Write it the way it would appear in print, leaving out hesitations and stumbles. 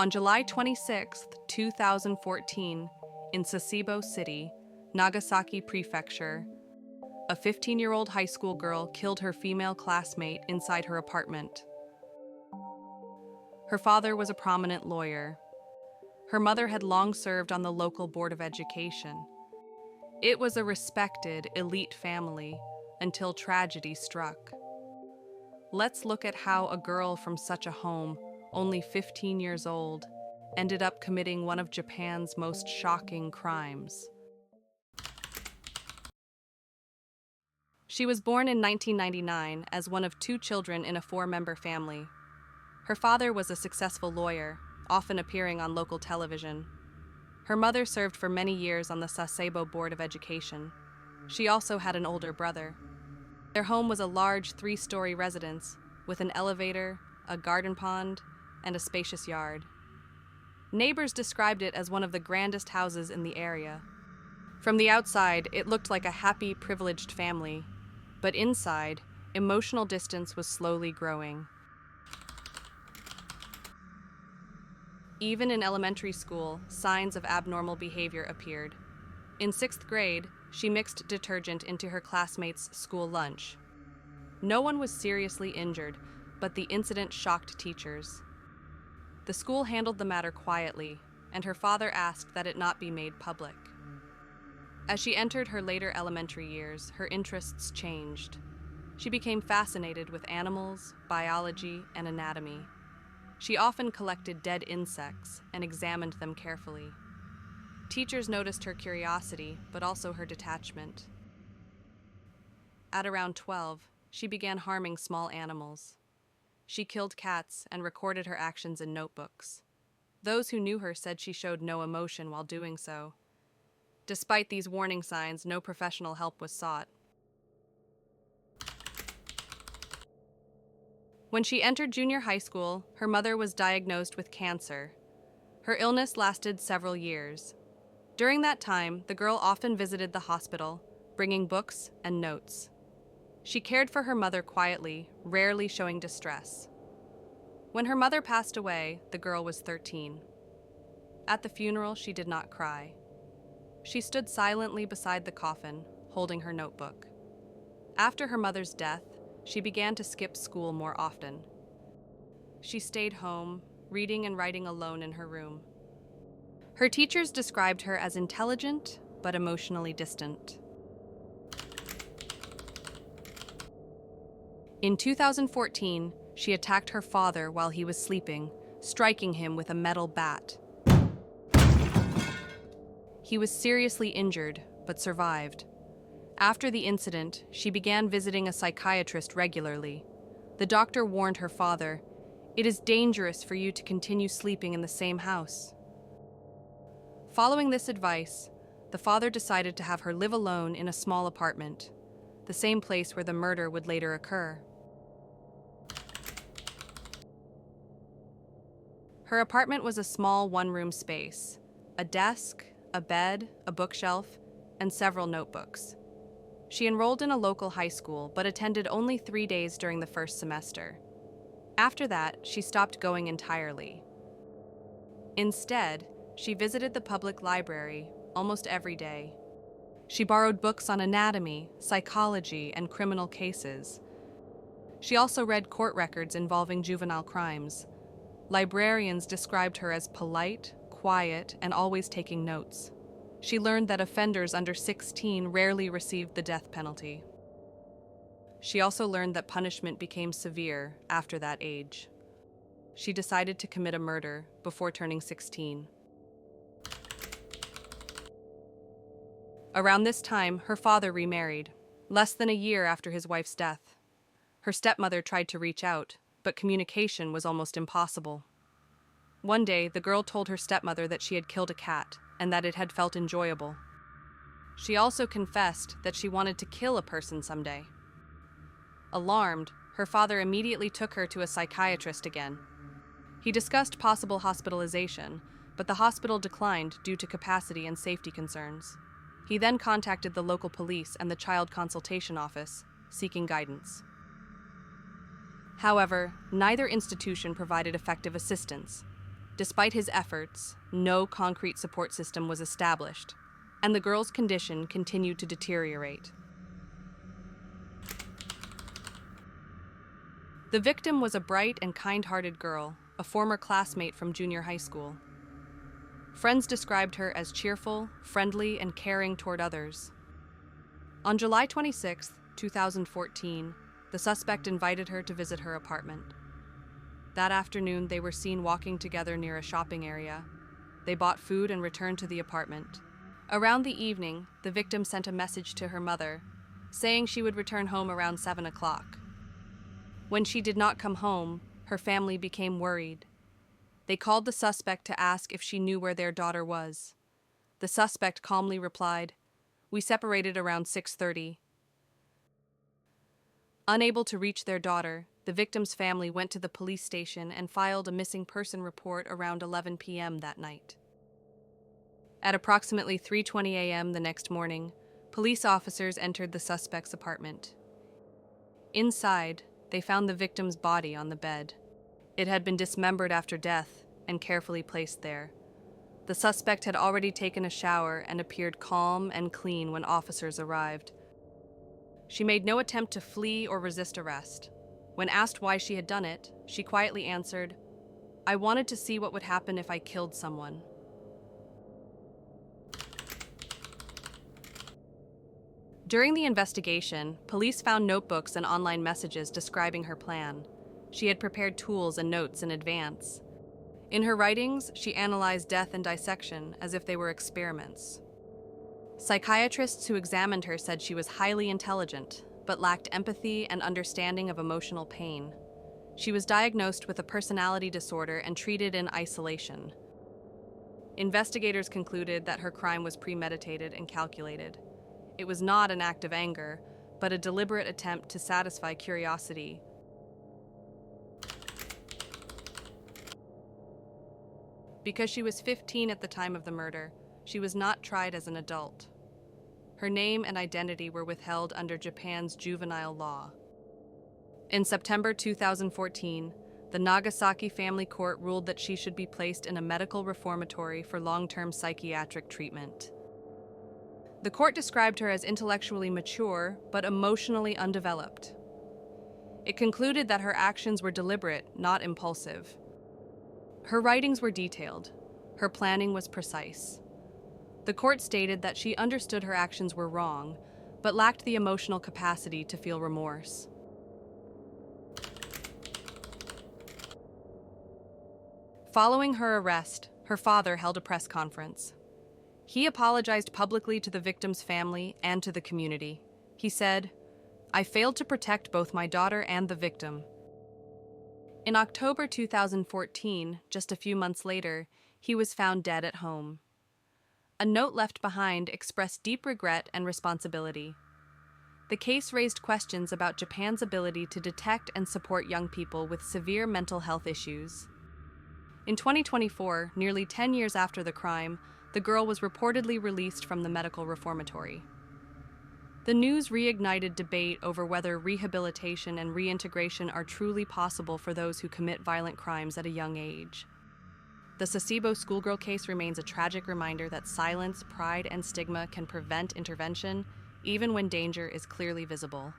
On July 26, 2014, in Sasebo City, Nagasaki Prefecture, a 15-year-old high school girl killed her female classmate inside her apartment. Her father was a prominent lawyer. Her mother had long served on the local board of education. It was a respected, elite family until tragedy struck. Let's look at how a girl from such a home, only 15 years old, ended up committing one of Japan's most shocking crimes. She was born in 1999 as one of two children in a four-member family. Her father was a successful lawyer, often appearing on local television. Her mother served for many years on the Sasebo Board of Education. She also had an older brother. Their home was a large three-story residence with an elevator, a garden pond, and a spacious yard. Neighbors described it as one of the grandest houses in the area. From the outside, it looked like a happy, privileged family, but inside, emotional distance was slowly growing. Even in elementary school, signs of abnormal behavior appeared. In 6th grade, she mixed detergent into her classmates' school lunch. No one was seriously injured, but the incident shocked teachers. The school handled the matter quietly, and her father asked that it not be made public. As she entered her later elementary years, her interests changed. She became fascinated with animals, biology, and anatomy. She often collected dead insects and examined them carefully. Teachers noticed her curiosity, but also her detachment. At around 12, she began harming small animals. She killed cats and recorded her actions in notebooks. Those who knew her said she showed no emotion while doing so. Despite these warning signs, no professional help was sought. When she entered junior high school, her mother was diagnosed with cancer. Her illness lasted several years. During that time, the girl often visited the hospital, bringing books and notes. She cared for her mother quietly, rarely showing distress. When her mother passed away, the girl was 13. At the funeral, she did not cry. She stood silently beside the coffin, holding her notebook. After her mother's death, she began to skip school more often. She stayed home, reading and writing alone in her room. Her teachers described her as intelligent, but emotionally distant. In 2014, she attacked her father while he was sleeping, striking him with a metal bat. He was seriously injured, but survived. After the incident, she began visiting a psychiatrist regularly. The doctor warned her father, "It is dangerous for you to continue sleeping in the same house." Following this advice, the father decided to have her live alone in a small apartment, the same place where the murder would later occur. Her apartment was a small one-room space, a desk, a bed, a bookshelf, and several notebooks. She enrolled in a local high school, but attended only 3 days during the first semester. After that, she stopped going entirely. Instead, she visited the public library almost every day. She borrowed books on anatomy, psychology, and criminal cases. She also read court records involving juvenile crimes. Librarians described her as polite, quiet, and always taking notes. She learned that offenders under 16 rarely received the death penalty. She also learned that punishment became severe after that age. She decided to commit a murder before turning 16. Around this time, her father remarried, less than a year after his wife's death. Her stepmother tried to reach out, but communication was almost impossible. One day, the girl told her stepmother that she had killed a cat and that it had felt enjoyable. She also confessed that she wanted to kill a person someday. Alarmed, her father immediately took her to a psychiatrist again. He discussed possible hospitalization, but the hospital declined due to capacity and safety concerns. He then contacted the local police and the child consultation office, seeking guidance. However, neither institution provided effective assistance. Despite his efforts, no concrete support system was established, and the girl's condition continued to deteriorate. The victim was a bright and kind-hearted girl, a former classmate from junior high school. Friends described her as cheerful, friendly, and caring toward others. On July 26, 2014, the suspect invited her to visit her apartment. That afternoon, they were seen walking together near a shopping area. They bought food and returned to the apartment. Around the evening, the victim sent a message to her mother, saying she would return home around 7 o'clock. When she did not come home, her family became worried. They called the suspect to ask if she knew where their daughter was. The suspect calmly replied, "We separated around 6:30. Unable to reach their daughter, the victim's family went to the police station and filed a missing person report around 11 p.m. that night. At approximately 3:20 a.m. the next morning, police officers entered the suspect's apartment. Inside, they found the victim's body on the bed. It had been dismembered after death and carefully placed there. The suspect had already taken a shower and appeared calm and clean when officers arrived. She made no attempt to flee or resist arrest. When asked why she had done it, she quietly answered, "I wanted to see what would happen if I killed someone." During the investigation, police found notebooks and online messages describing her plan. She had prepared tools and notes in advance. In her writings, she analyzed death and dissection as if they were experiments. Psychiatrists who examined her said she was highly intelligent, but lacked empathy and understanding of emotional pain. She was diagnosed with a personality disorder and treated in isolation. Investigators concluded that her crime was premeditated and calculated. It was not an act of anger, but a deliberate attempt to satisfy curiosity. Because she was 15 at the time of the murder, she was not tried as an adult. Her name and identity were withheld under Japan's juvenile law. In September 2014, the Nagasaki family court ruled that she should be placed in a medical reformatory for long-term psychiatric treatment. The court described her as intellectually mature, but emotionally undeveloped. It concluded that her actions were deliberate, not impulsive. Her writings were detailed. Her planning was precise. The court stated that she understood her actions were wrong, but lacked the emotional capacity to feel remorse. Following her arrest, her father held a press conference. He apologized publicly to the victim's family and to the community. He said, "I failed to protect both my daughter and the victim." In October 2014, just a few months later, he was found dead at home. A note left behind expressed deep regret and responsibility. The case raised questions about Japan's ability to detect and support young people with severe mental health issues. In 2024, nearly 10 years after the crime, the girl was reportedly released from the medical reformatory. The news reignited debate over whether rehabilitation and reintegration are truly possible for those who commit violent crimes at a young age. The Sasebo schoolgirl case remains a tragic reminder that silence, pride, and stigma can prevent intervention, even when danger is clearly visible.